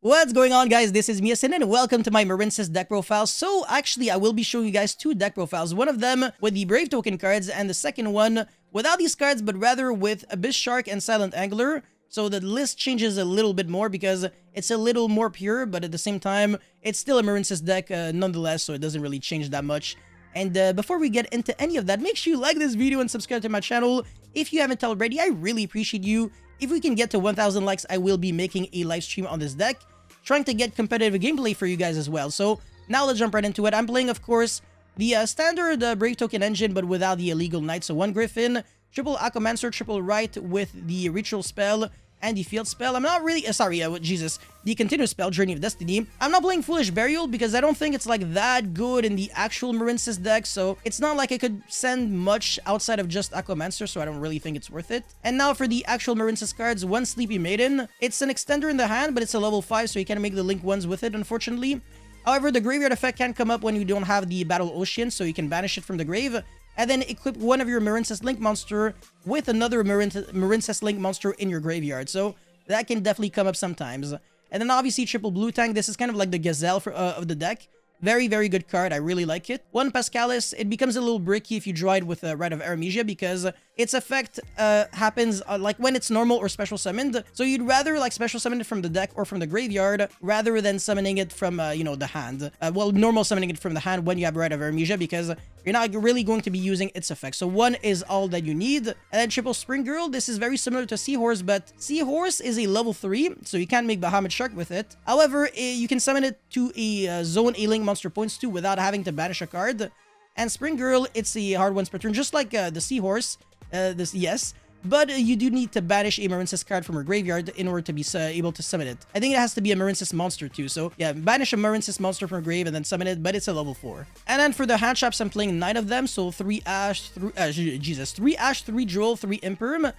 What's going on, guys? This is Miasin and welcome to my MARINCESS deck profile. So actually, I will be showing you guys two deck profiles. One of them with the Brave token cards and the second one without these cards but rather with Abyss Shark and Silent Angler. So the list changes a little bit more because it's a little more pure, but at the same time, it's still a MARINCESS deck nonetheless, so it doesn't really change that much. And before we get into any of that, make sure you like this video and subscribe to my channel if you haven't already. I really appreciate you. If we can get to 1,000 likes, I will be making a live stream on this deck, trying to get competitive gameplay for you guys as well. So now let's jump right into it. I'm playing, of course, the standard Brave token engine, but without the illegal knight. So one Griffin, triple Aquamancer, triple right with the ritual spell and the field spell. I'm not really, the continuous spell, Journey of Destiny. I'm not playing Foolish Burial because I don't think it's like that good in the actual MARINCESS deck, so it's not like I could send much outside of just Aquamancer, so I don't really think it's worth it. And now for the actual MARINCESS cards, one Sleepy Maiden. It's an extender in the hand, but it's a level 5, so you can't make the link ones with it, unfortunately. However, the graveyard effect can come up when you don't have the Battle Ocean, so you can banish it from the grave, and then equip one of your MARINCESS Link monster with another MARINCESS Link monster in your graveyard. So that can definitely come up sometimes. And then obviously triple Blue Tank. This is kind of like the Gazelle of the deck. Very, very good card. I really like it. One Pascalis. It becomes a little bricky if you draw it with Rite of Aramesia because its effect happens like when it's normal or special summoned. So you'd rather like special summon it from the deck or from the graveyard rather than summoning it from, you know, the hand. Well, normal summoning it from the hand when you have Rite of Aramesia because you're not really going to be using its effect. So one is all that you need. And then triple Spring Girl. This is very similar to Seahorse, but Seahorse is a level 3, so you can't make Bahamut Shark with it. However, you can summon it to a zone A-Link monster points to without having to banish a card. And Spring Girl, it's a hard ones per turn, just like the Seahorse. Yes. But you do need to banish a MARINCESS card from her graveyard in order to be able to summon it. I think it has to be a MARINCESS monster too. So yeah, banish a MARINCESS monster from her grave and then summon it, but it's a level 4. And then for the hand traps, I'm playing 9 of them. So 3 Ash, 3 Ash, 3 Droll, 3 Imperm,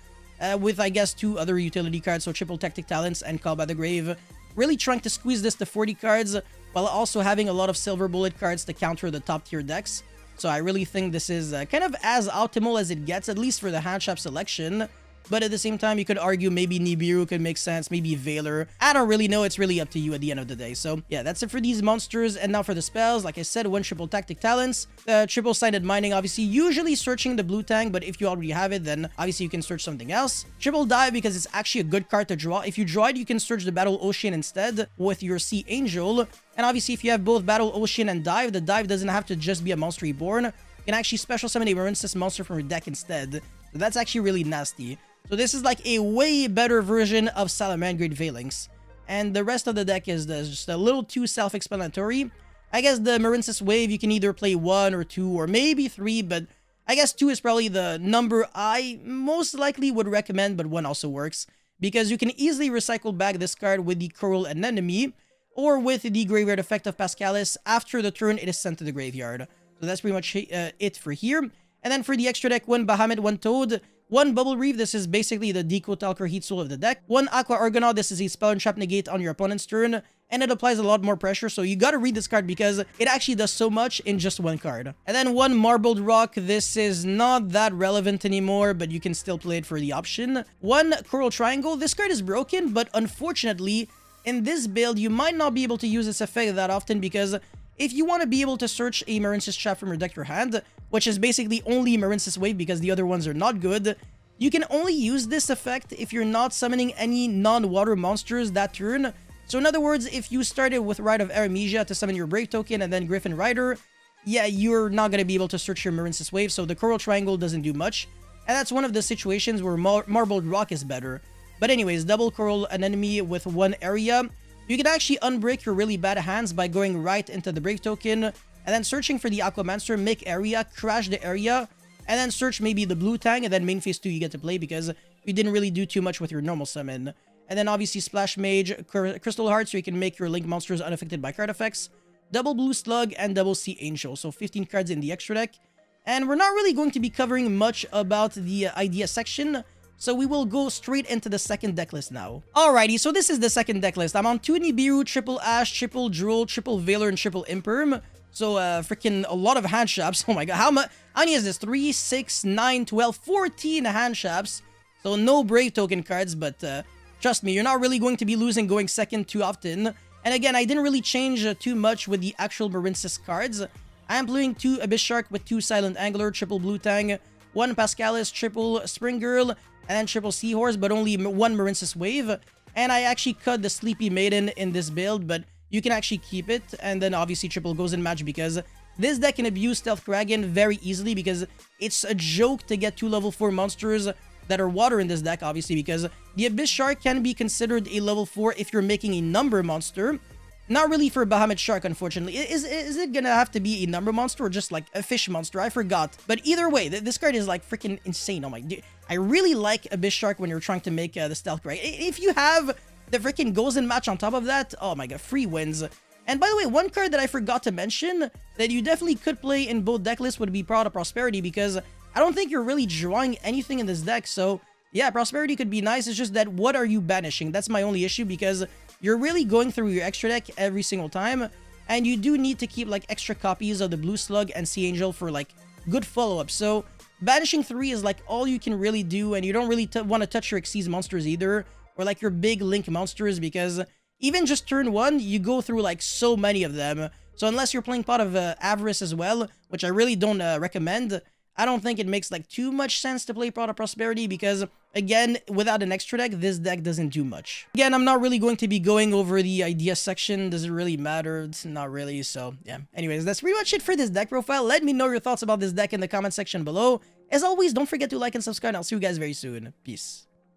with I guess 2 other utility cards. So triple Tactic Talents and Call by the Grave. Really trying to squeeze this to 40 cards while also having a lot of Silver Bullet cards to counter the top tier decks. So I really think this is kind of as optimal as it gets, at least for the hand trap selection. But at the same time, you could argue maybe Nibiru could make sense, maybe Valor. I don't really know, it's really up to you at the end of the day. So yeah, that's it for these monsters. And now for the spells, like I said, 1 triple Tactic Talents, triple Sided Mining, obviously usually searching the blue tank, but if you already have it, then obviously you can search something else. Triple Dive because it's actually a good card to draw. If you draw it, you can search the Battle Ocean instead with your Sea Angel. And obviously if you have both Battle Ocean and Dive, the Dive doesn't have to just be a monster reborn. You can actually special summon a MARINCESS monster from your deck instead. So that's actually really nasty. So this is like a way better version of Salamangreat Phalanx. And the rest of the deck is just a little too self-explanatory. I guess the MARINCESS Wave, you can either play 1 or 2 or maybe 3, but I guess 2 is probably the number I most likely would recommend, but 1 also works. Because you can easily recycle back this card with the Coral Anemone or with the Graveyard Effect of Pascalis. After the turn, it is sent to the graveyard. So that's pretty much it for here. And then for the extra deck, 1 Bahamut, 1 Toad, 1 Bubble Reef. This is basically the Deco Talker Heat Soul of the deck. 1 Aqua Argonaut. This is a spell and trap negate on your opponent's turn, and it applies a lot more pressure. So you gotta read this card because it actually does so much in just 1 card. And then 1 Marbled Rock. This is not that relevant anymore, but you can still play it for the option. 1 Coral Triangle. This card is broken, but unfortunately, in this build, you might not be able to use this effect that often because if you want to be able to search a MARINCESS trap from your deck or hand, which is basically only MARINCESS Wave because the other ones are not good, you can only use this effect if you're not summoning any non-water monsters that turn. So in other words, if you started with Rite of Aramesia to summon your Brave token and then Griffin Rider, yeah, you're not going to be able to search your MARINCESS Wave, so the Coral Triangle doesn't do much. And that's one of the situations where Marbled Rock is better. But anyways, double Coral Anemone with 1 area. You can actually unbreak your really bad hands by going right into the Brave token and then searching for the Aquamancer, make area, crash the area, and then search maybe the blue tank, and then main phase 2 you get to play because you didn't really do too much with your normal summon. And then obviously Splash Mage, Crystal Heart, so you can make your Link monsters unaffected by card effects, double Blue Slug, and double Sea Angel. So 15 cards in the extra deck. And we're not really going to be covering much about the idea section, so we will go straight into the second deck list now. Alrighty, so this is the second deck list. I'm on 2 Nibiru, triple Ash, triple Droll, triple Valor, and triple Imperm. So, freaking a lot of hand traps. Oh my god, how many is this? 3, 6, 9, 12, 14 hand traps. So, no Brave token cards, but Trust me, you're not really going to be losing going second too often. And again, I didn't really change too much with the actual MARINCESS cards. I am playing 2 Abyss Shark with 2 Silent Angler, triple Blue Tang, 1 Pascalis, triple Spring Girl, and then triple Seahorse, but only 1 MARINCESS Wave. And I actually cut the Sleepy Maiden in this build, but you can actually keep it. And then obviously triple Goes in Match, because this deck can abuse Stealth Kraken very easily, because it's a joke to get 2 level 4 monsters that are water in this deck, obviously, because the Abyss Shark can be considered a level 4 if you're making a number monster. Not really for Bahamut Shark, unfortunately. Is it gonna have to be a number monster or just like a fish monster? I forgot. But either way, this card is like freaking insane. Oh my dude. I really like Abyss Shark when you're trying to make the Stealth Kraken. If you have the freaking Goes in Match on top of that, oh my god, free wins. And by the way, one card that I forgot to mention that you definitely could play in both deck lists would be Proud of Prosperity, because I don't think you're really drawing anything in this deck. So yeah, Prosperity could be nice. It's just that what are you banishing? That's my only issue, because you're really going through your extra deck every single time, and you do need to keep like extra copies of the Blue Slug and Sea Angel for like good follow-up. So banishing 3 is like all you can really do, and you don't really want to touch your Xyz monsters either, or like your big Link monsters, because even just turn 1, you go through like so many of them. So unless you're playing Pot of Avarice as well, which I really don't recommend, I don't think it makes like too much sense to play Proud of Prosperity, because again, without an extra deck, this deck doesn't do much. Again, I'm not really going to be going over the idea section. Does it really matter? It's not really. So yeah, anyways, that's pretty much it for this deck profile. Let me know your thoughts about this deck in the comment section below. As always, don't forget to like and subscribe, and I'll see you guys very soon. Peace.